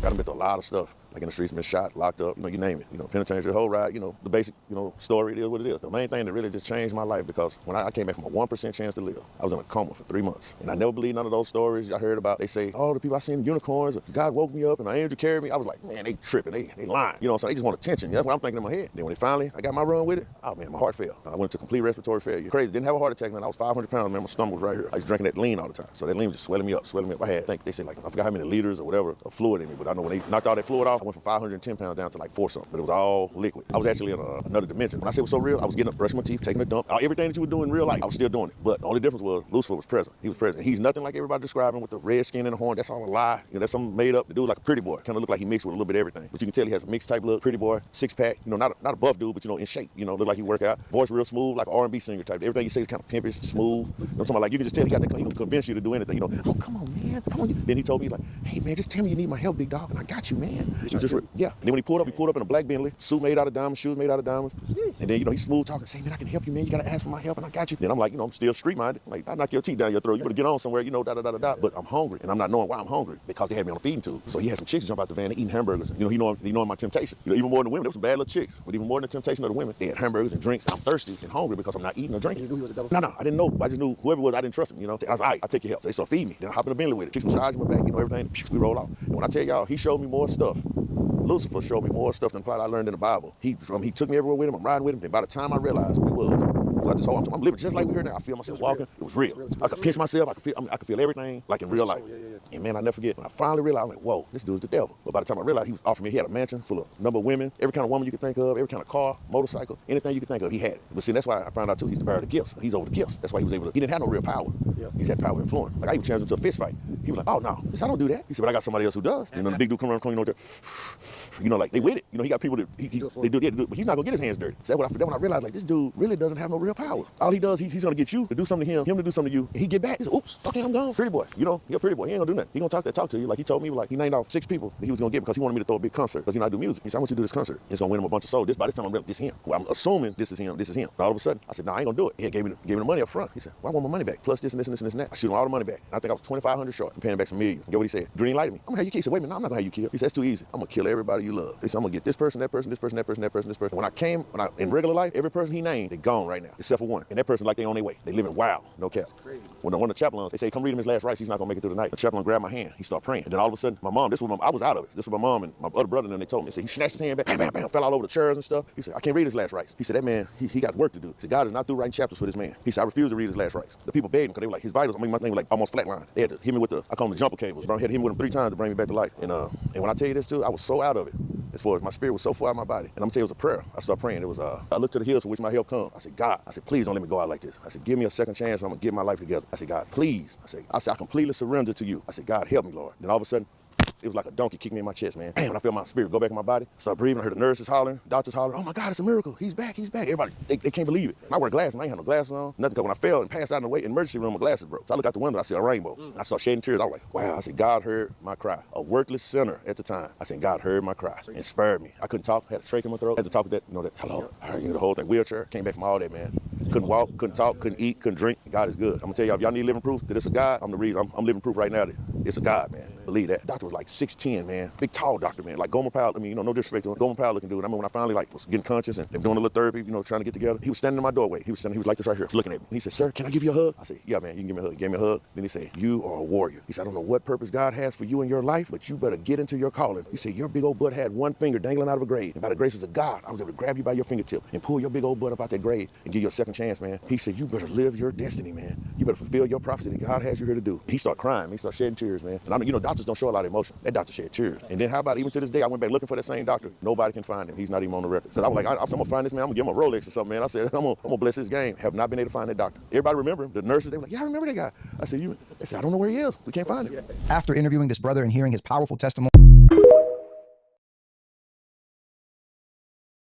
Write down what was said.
Got him into a lot of stuff, like in the streets, been shot, locked up, you name it. Penitentiary, the whole ride, the basic, story, it is what it is. The main thing that really just changed my life, because when I came back from a 1% chance to live, I was in a coma for 3 months. And I never believed none of those stories I heard about. They say, oh, the people I seen unicorns, God woke me up and an angel carried me. I was like, man, they tripping, they lying. So they just want attention. That's what I'm thinking in my head. Then when I got my run with it, oh man, my heart failed. I went into complete respiratory failure. Crazy, didn't have a heart attack, man. I was 500 pounds, man. My stomach was right here. I was drinking that lean all the time. So that lean was just swelling me up. They say like, I forgot how many liters or whatever of fluid in me, but I know when they knocked all that fluid off, I went from 510 pounds down to like 4 something, but it was all liquid. I was actually in another dimension. When I say it was so real, I was getting up, brushing my teeth, taking a dump. Everything that you would do in real life, I was still doing it. But the only difference was Lucifer was present. He was present. He's nothing like everybody describing with the red skin and the horn. That's all a lie. That's something made up. The dude like a pretty boy. Kind of looked like he mixed with a little bit of everything. But you can tell he has a mixed type look, pretty boy, 6-pack. Not a buff dude, but in shape. Look like he work out. Voice real smooth, like R&B singer type. Everything he says is kind of pimpish, smooth. I'm talking about, like, you can just tell he can convince you to do anything. Oh, come on, man. Come on. Then he told me, like, hey, man, just tell me you need my help, big dog, and I got you, man. Yeah. And then when he pulled up in a black Bentley, suit made out of diamonds, shoes made out of diamonds. And then, he's smooth talking, say, man, I can help you, man. You got to ask for my help, and I got you. Then I'm like, I'm still street-minded. Like, I knock your teeth down your throat. You better get on somewhere, da-da-da-da-da. But I'm hungry, and I'm not knowing why I'm hungry, because they had me on a feeding tube. So he had some chicks jump out the van, they eating hamburgers. He knowing my temptation. Even more than the women, there was some bad little chicks. But even more than the temptation of the women, they had hamburgers and drinks. I'm thirsty and hungry because I'm not eating or drinking. You knew he was a devil? No, I didn't know. I just knew whoever it was, I didn't trust him, I was all right, I'll take your help. So they started feeding me. Then I hop in the Bentley with it. Chicks massage my back, everything. We roll out. And when I tell y'all, he showed me more stuff. Lucifer showed me more stuff than probably I learned in the Bible. He took me everywhere with him. I'm riding with him. And by the time I realized we was, I'm living just like we here now. I feel myself walking. It was real. I could pinch myself. I could feel everything like in real life. And man, I never forget. When I finally realized, I'm like, whoa, this dude's the devil. But by the time I realized, he was offering me, he had a mansion full of number of women, every kind of woman you could think of, every kind of car, motorcycle, anything you could think of, he had it. But see, that's why I found out too, he's the bearer of the gifts. He's over the gifts. That's why he was able to, he didn't have no real power. He's had power of influence. Like I even challenged him to a fist fight. He was like, oh no, I don't do that. He said, but I got somebody else who does. And then the big dude come around, like they with it. He got people that they do it, but he's not gonna get his hands dirty. So that's when I realized, like, this dude really doesn't have no real power. All he does, he's gonna get you to do something to him to do something to you, and he get back. He said, oops, okay, I'm gone. Pretty boy, he a pretty boy. He ain't gonna do nothing. He gonna talk to you. Like he told me, like he named off 6 people that he was gonna get because he wanted me to throw a big concert because I do music. He said, I want you to do this concert. It's gonna win him a bunch of souls. By this time this him. Well, I'm assuming this is him. And all of a sudden, I said, no, I ain't gonna do it. He gave me the money up front. He said, well, I want my money back plus this and this and this and this and that. I shoot him all the money back. And I think I was $2,500 short. I'm paying him back some millions. Get what he said? Green lighted me. I'm gonna have you kill. He said, wait a minute, no, I'm not gonna have you kill. He said, that's too easy. I'm gonna kill everybody you love. He said, I'm gonna get this person, that person, this person, that person, that person, this person. When I in regular life, every person he named, they gone right now, except for one. And that person like they on their way. They living wild, no cap. When one of the chaplains, they say, come read him his last rites, he's not gonna make it through the night. The chaplain grabbed my hand, he started praying. And then all of a sudden, my mom, I was out of it. This was my mom and my other brother, and then they told me, he snatched his hand back, bam, bam, bam, fell all over the chairs and stuff. He said, I can't read his last rites. He said, that man, he got work to do. He said, God is not through writing chapters for this man. He said, I refuse to read his last rites. The people begged him because they were like, his vitals, my thing was like almost flatline. They had to hit me with I call them the jumper cables, but I had to hit him with them 3 times to bring me back to life. And when I tell you this too, I was so out of it. As far as my spirit was so far out of my body. And I'm gonna tell you, it was a prayer. I started praying. It was, I looked to the hills from which my help come. I said, God, please don't let me go out like this. I said, give me a second chance. I'm gonna get my life together. I said, God, please. I said, I completely surrender to you. I said, God, help me, Lord. Then all of a sudden, it was like a donkey kicking me in my chest, man. Bam, when I felt my spirit go back in my body, start breathing. I heard the nurses hollering, doctors hollering, oh my God, it's a miracle. He's back. Everybody, they can't believe it. And I wear glasses, and I ain't had no glasses on, nothing, because when I fell and passed out in the emergency room, my glasses broke. So I looked out the window, I saw a rainbow. I started shedding tears. I was like, wow. I said, God heard my cry. A worthless sinner at the time. I said, God heard my cry and spared me. I couldn't talk, had a trach in my throat, had to talk with that, hello, I heard the whole thing, wheelchair, came back from all that, man. Couldn't walk, couldn't talk, couldn't eat, couldn't drink. God is good. I'm gonna tell y'all, if y'all need living proof that it's a God, I'm the reason. I'm living proof right now that it's a God, man. Believe that. Doctor was like 6'10", man. Big, tall doctor, man. Like Gomer Powell, no disrespect to him. Gomer Powell looking dude. I mean, when I finally was getting conscious and doing a little therapy, trying to get together, he was standing in my doorway. He was like this right here, looking at me. And he said, sir, can I give you a hug? I said, yeah, man, you can give me a hug. He gave me a hug. Then he said, you are a warrior. He said, I don't know what purpose God has for you in your life, but you better get into your calling. He said, your big old butt had one finger dangling out of a grave. And by the graces of God, I was able to grab you by your fingertip and pull your big old butt up out that grave and give you a second chance, man. He said, you better live your destiny, man. You better fulfill your prophecy that God has you here to do. He started crying. He started shedding tears, man. And doctors don't show a lot of emotion. That doctor shed tears. And then how about even to this day, I went back looking for that same doctor. Nobody can find him. He's not even on the record. So I was like, I'm gonna find this man. I'm gonna give him a Rolex or something, man. I said, I'm gonna bless his game. Have not been able to find that doctor. Everybody remember him. The nurses, they were like, yeah, I remember that guy. I said, they said, I don't know where he is. We can't find him. After interviewing this brother and hearing his powerful testimony,